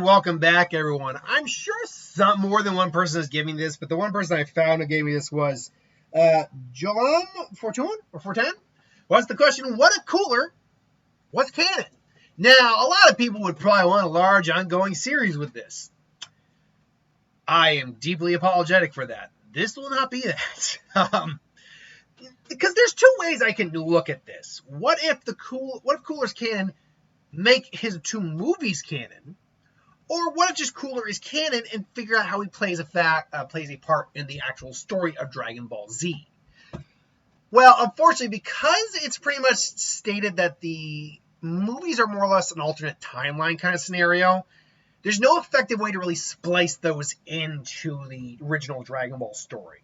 welcome back, everyone. I'm sure more than one person is giving this, but the one person I found who gave me this was John Fortune or Fortin. What's the question? What if Cooler was canon? Now, a lot of people would probably want a large ongoing series with this. I am deeply apologetic for that. This will not be that. Because there's two ways I can look at this. What if Cooler's canon make his two movies canon? Or what if just Cooler is canon and figure out how he plays a part in the actual story of Dragon Ball Z? Well, unfortunately, because it's pretty much stated that the movies are more or less an alternate timeline kind of scenario, there's no effective way to really splice those into the original Dragon Ball story.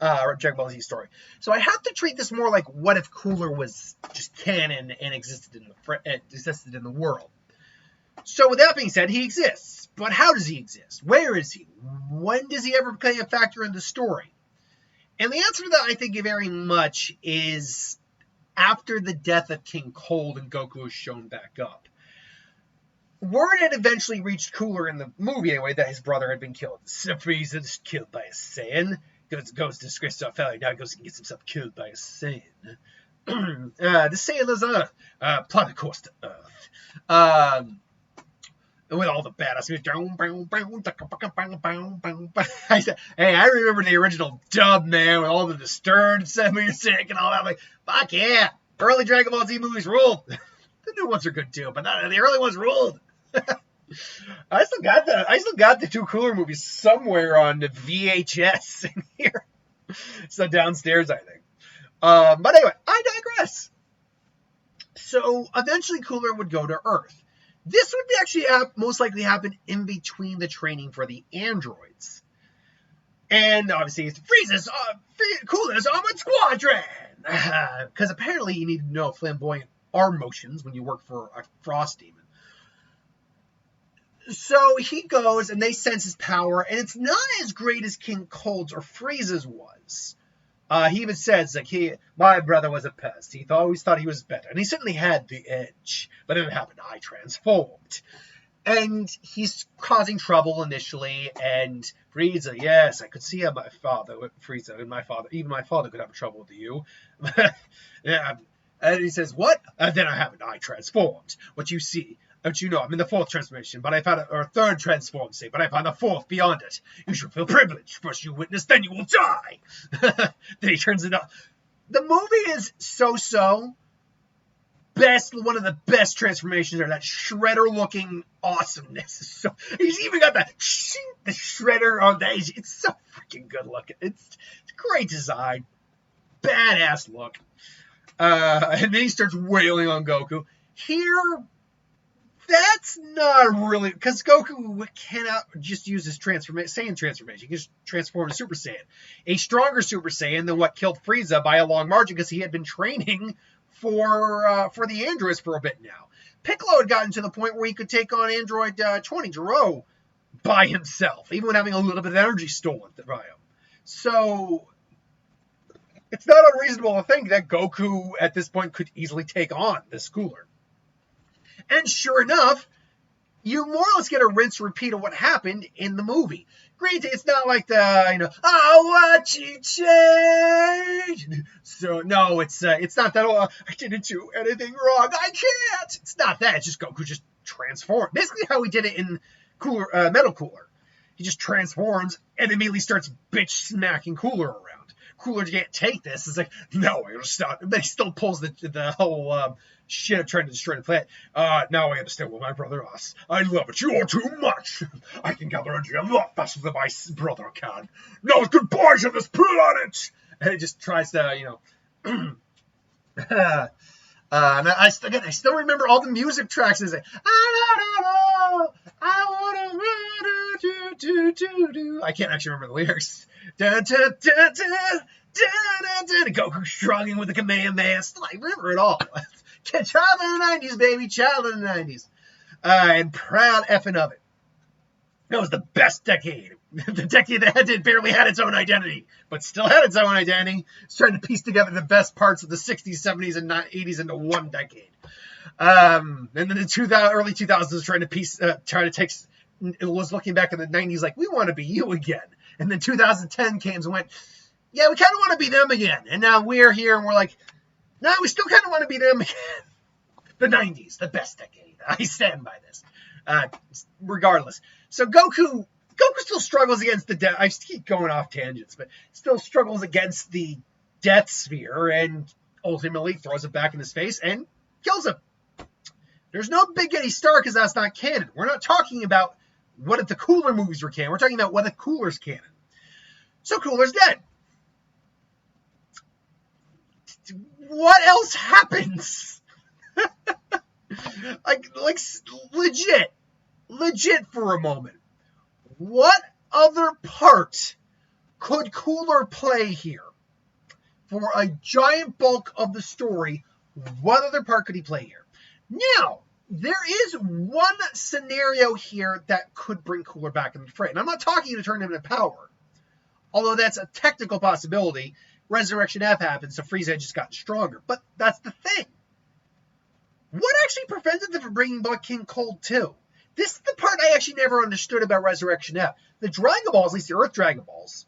Dragon Ball Z story. So I have to treat this more like what if Cooler was just canon and existed in the world. So with that being said, he exists. But how does he exist? Where is he? When does he ever play a factor in the story? And the answer to that, I think, very much is after the death of King Cold and Goku is shown back up. Word had eventually reached Cooler in the movie, anyway, that his brother had been killed. Frieza is killed by a Saiyan. Goes to disgrace to failure. Now he goes and gets himself killed by a Saiyan. The Saiyan is plot, of course, to Earth. With all the badass music. Hey, I remember the original dub, man, with all the disturbed music and all that. Like, fuck yeah. Early Dragon Ball Z movies ruled. The new ones are good too, but the early ones ruled. I still got the two Cooler movies somewhere on the VHS in here. So downstairs, I think. But anyway, I digress. So eventually Cooler would go to Earth. This would actually most likely happen in between the training for the androids. And obviously it's Cooler's Armored Squadron. Because apparently you need to know flamboyant arm motions when you work for a Frost Demon. So he goes, and they sense his power, and it's not as great as King Cold's or Frieza's was. He even says, like, my brother was a pest. He always thought he was better, and he certainly had the edge. But then it happened. I transformed. And he's causing trouble initially, and Frieza, yes, I could see how Frieza, and even my father could have trouble with you. Yeah. And he says, what? Then I haven't. I transformed. What you see. Don't you know, I'm in the fourth transformation, but I found or third transform state, but I found a fourth beyond it. You should feel privileged. First you witness, then you will die. Then he turns it up. The movie is so-so. One of the best transformations are that shredder-looking awesomeness. So he's even got the shredder on that. It's so freaking good looking. It's great design. Badass look. And then he starts wailing on Goku. Here, that's not really, because Goku cannot just use his Saiyan transformation. He can just transform to Super Saiyan. A stronger Super Saiyan than what killed Frieza by a long margin, because he had been training for the androids for a bit now. Piccolo had gotten to the point where he could take on Android 20, Jiro, by himself, even when having a little bit of energy stolen by him. So it's not unreasonable to think that Goku at this point could easily take on this Cooler. And sure enough, you more or less get a rinse repeat of what happened in the movie. Granted, it's not like I watch you change. So no, it's not that. I didn't do anything wrong. I can't. It's not that. It's just Goku just transformed. Basically, how he did it in Metal Cooler. He just transforms and immediately starts bitch smacking Cooler around. Cooler can't take this. It's like, no, I gotta stop. But he still pulls the whole shit of trying to destroy the planet. Now I understand what my brother asks. I love it. You are too much. I can gather energy a lot faster than my brother can. Now it's goodbye to this planet. And he just tries to, and I still remember all the music tracks. It's like, I want to. I can't actually remember the lyrics. Dun, dun, dun, dun, dun, dun, dun. Goku struggling with the Kamehameha. I remember it all. Child of the 90s, baby. Child of the 90s. And proud effing of it. That was the best decade. The decade that barely had its own identity, but still had its own identity. It's trying to piece together the best parts of the 60s, 70s, and 80s into one decade. And then the early 2000s trying to was looking back in the 90s like, we want to be you again. And then 2010 came and went, yeah, we kind of want to be them again. And now we're here and we're like, no, we still kind of want to be them again. The 90s, the best decade. I stand by this. Regardless. So Goku still struggles against the I keep going off tangents, but still struggles against the death sphere and ultimately throws it back in his face and kills him. There's no Big Eddie Star because that's not canon. We're not talking about what if the Cooler movies were canon. We're talking about what if Cooler's canon. So Cooler's dead. What else happens? like legit for a moment. What other part could Cooler play here? For a giant bulk of the story, what other part could he play here? Now, there is one scenario here that could bring Cooler back in the fray. And I'm not talking to turn him into power. Although that's a technical possibility. Resurrection F happened, so Frieza had just gotten stronger. But that's the thing. What actually prevented them from bringing back King Cold 2? This is the part I actually never understood about Resurrection F. The Dragon Balls, at least the Earth Dragon Balls,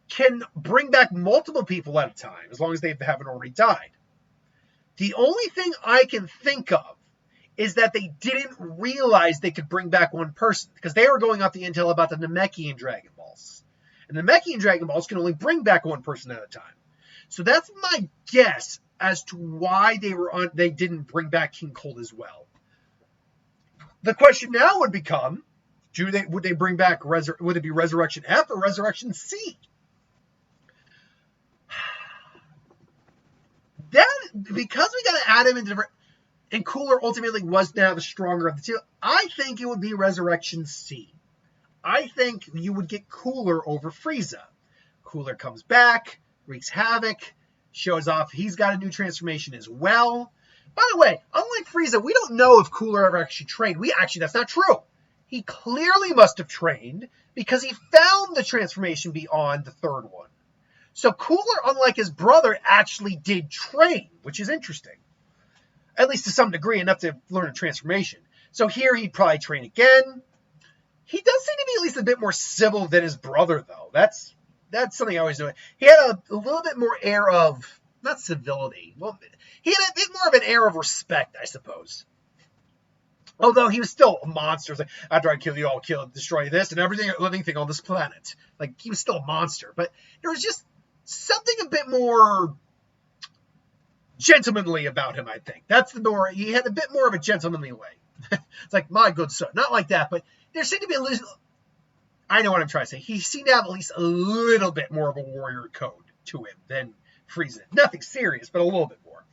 can bring back multiple people at a time, as long as they haven't already died. The only thing I can think of is that they didn't realize they could bring back one person, because they were going off the intel about the Namekian Dragon Balls. And the Namekian Dragon Balls can only bring back one person at a time. So that's my guess as to why they didn't bring back King Cold as well. The question now would become, would they bring back, would it be Resurrection F or Resurrection C? Because we got to add him into different, and Cooler ultimately was now the stronger of the two, I think it would be Resurrection C. I think you would get Cooler over Frieza. Cooler comes back, wreaks havoc, shows off he's got a new transformation as well. By the way, unlike Frieza, we don't know if Cooler ever actually trained. That's not true. He clearly must have trained because he found the transformation beyond the third one. So Cooler, unlike his brother, actually did train, which is interesting. At least to some degree, enough to learn a transformation. So here he'd probably train again. He does seem to be at least a bit more civil than his brother, though. That's something I always do. He had a little bit more air of, not civility. Well, he had a bit more of an air of respect, I suppose. Although he was still a monster. Like, after I kill you, I'll destroy this and everything living thing on this planet. Like, he was still a monster. But there was just something a bit more gentlemanly about him, I think. He had a bit more of a gentlemanly way. It's like, my good son. Not like that, but there seemed to be I know what I'm trying to say. He seemed to have at least a little bit more of a warrior code to him than Frieza. Nothing serious, but a little bit more.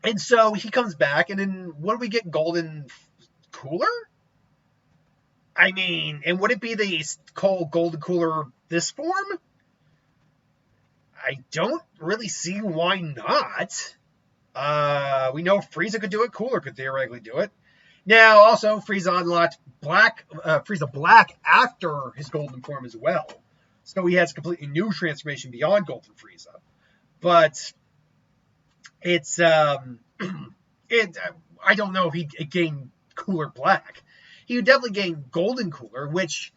And so he comes back, and then what do we get? Golden Cooler? I mean, and would it be the Golden Cooler this form? I don't really see why not. We know Frieza could do it. Cooler could theoretically do it. Now, also, Frieza unlocked Frieza Black after his golden form as well. So he has a completely new transformation beyond Golden Frieza. But it's, I don't know if he gained Cooler Black. He would definitely gain Golden Cooler, which,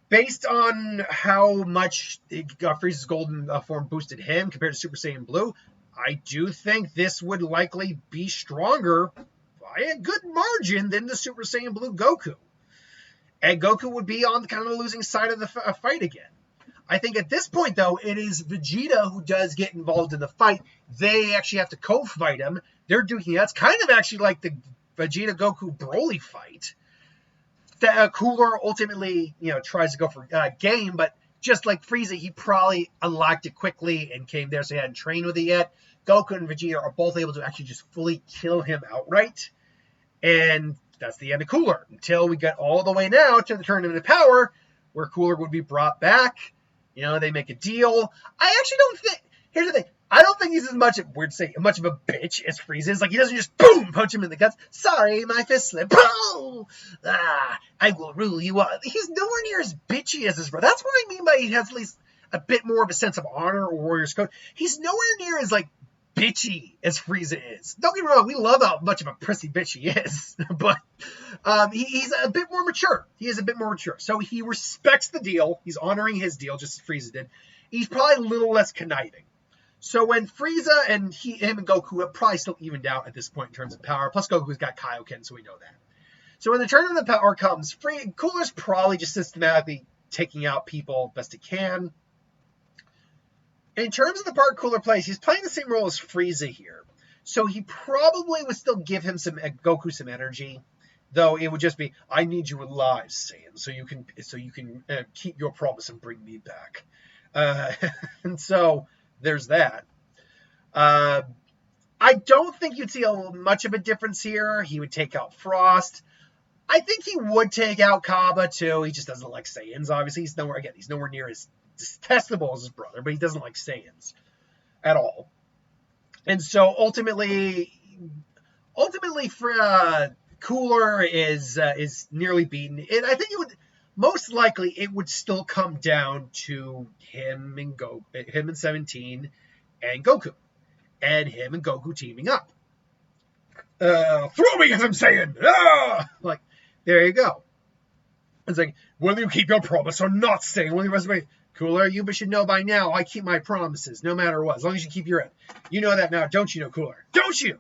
based on how much Frieza's golden form boosted him compared to Super Saiyan Blue, I do think this would likely be stronger by a good margin than the Super Saiyan Blue Goku. And Goku would be on kind of the losing side of the fight again. I think at this point, though, it is Vegeta who does get involved in the fight. They actually have to co-fight him. That's kind of actually like the Vegeta-Goku Broly fight. Cooler ultimately, tries to go for game, but just like Frieza, he probably unlocked it quickly and came there, so he hadn't trained with it yet. Goku and Vegeta are both able to actually just fully kill him outright. And that's the end of Cooler, until we get all the way now to the Tournament of Power, where Cooler would be brought back. They make a deal. I actually don't think... Here's the thing. I don't think he's much of a bitch as Frieza is. Like, he doesn't just, boom, punch him in the guts. Sorry, my fist slipped. Boom! I will rule you all. He's nowhere near as bitchy as his brother. That's what I mean by he has at least a bit more of a sense of honor or warrior's code. He's nowhere near as, bitchy as Frieza is. Don't get me wrong, we love how much of a prissy bitch he is, but he's a bit more mature. He is a bit more mature. So he respects the deal. He's honoring his deal, just as Frieza did. He's probably a little less conniving. So when Frieza and him and Goku have probably still evened out at this point in terms of power, plus Goku's got Kaioken, so we know that. So when the turn of the power comes, Cooler's probably just systematically taking out people best he can. In terms of the part Cooler plays, he's playing the same role as Frieza here. So he probably would still give him Goku some energy, though it would just be, I need you alive, Saiyan, so you can keep your promise and bring me back. And so there's that. I don't think you'd see much of a difference here. He would take out Frost. I think he would take out Kaba too. He just doesn't like Saiyans. Obviously, he's nowhere near as detestable as his brother, but he doesn't like Saiyans at all. And so ultimately, for Cooler is nearly beaten. And I think most likely it would still come down to him and 17 and Goku, and him and Goku teaming up. Throw me, as I'm saying. Like, there you go. It's like, will you keep your promise or not, Saiyan? Will you resume? Cooler, you should know by now I keep my promises, no matter what, as long as you keep your end. You know that now, don't you know, Cooler? Don't you?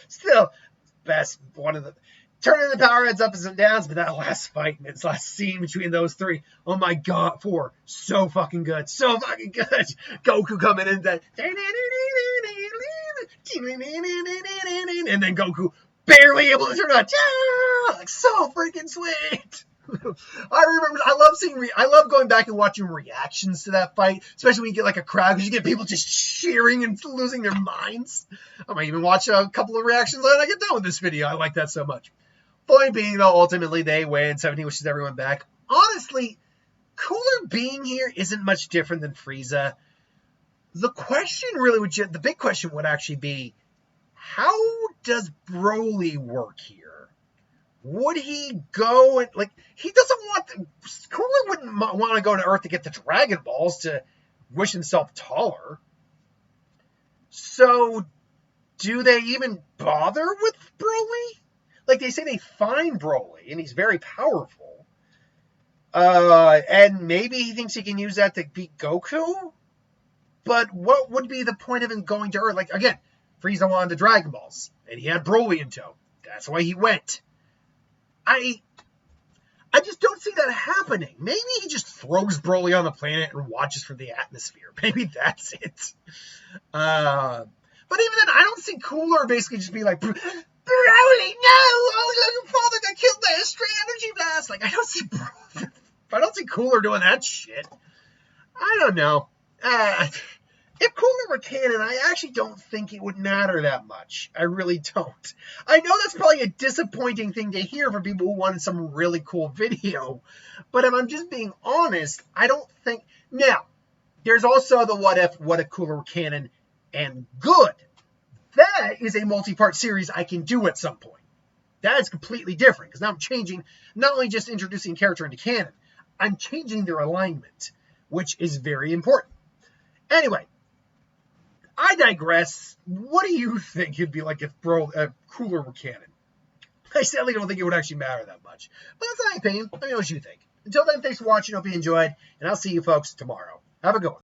Still, best one of the turning the power heads ups and downs, but that last fight and its last scene between those three, oh my god, so fucking good, so fucking good. Goku coming in that, and then Goku barely able to turn on, like so freaking sweet. I love going back and watching reactions to that fight, especially when you get like a crowd, because you get people just cheering and losing their minds. I might even watch a couple of reactions when I get done with this video. I like that so much. Point being, though, ultimately they win. 17 wishes everyone back. Honestly, Cooler being here isn't much different than Frieza. The big question would actually be, how does Broly work here? Would he go and, like, Cooler wouldn't want to go to Earth to get the Dragon Balls to wish himself taller. So, do they even bother with Broly? Like, they say they find Broly, and he's very powerful. And maybe he thinks he can use that to beat Goku? But what would be the point of him going to Earth? Like, again, Frieza wanted the Dragon Balls, and he had Broly in tow. That's why he went. I just don't see that happening. Maybe he just throws Broly on the planet and watches from the atmosphere. Maybe that's it. But even then, I don't see Cooler basically just be like, Broly, no! Oh, your father got killed by a stray energy blast! Like, I don't see Cooler doing that shit. I don't know. If Cooler were canon, I actually don't think it would matter that much. I really don't. I know that's probably a disappointing thing to hear for people who wanted some really cool video. But if I'm just being honest, I don't think... Now, there's also the what if Cooler were canon and good. That is a multi-part series I can do at some point. That is completely different, because now I'm changing, not only just introducing character into canon, I'm changing their alignment, which is very important. Anyway, I digress. What do you think it'd be like if Cooler were canon? I sadly don't think it would actually matter that much. But that's my opinion. Let me know what you think. Until then, thanks for watching. Hope you enjoyed, and I'll see you folks tomorrow. Have a good one.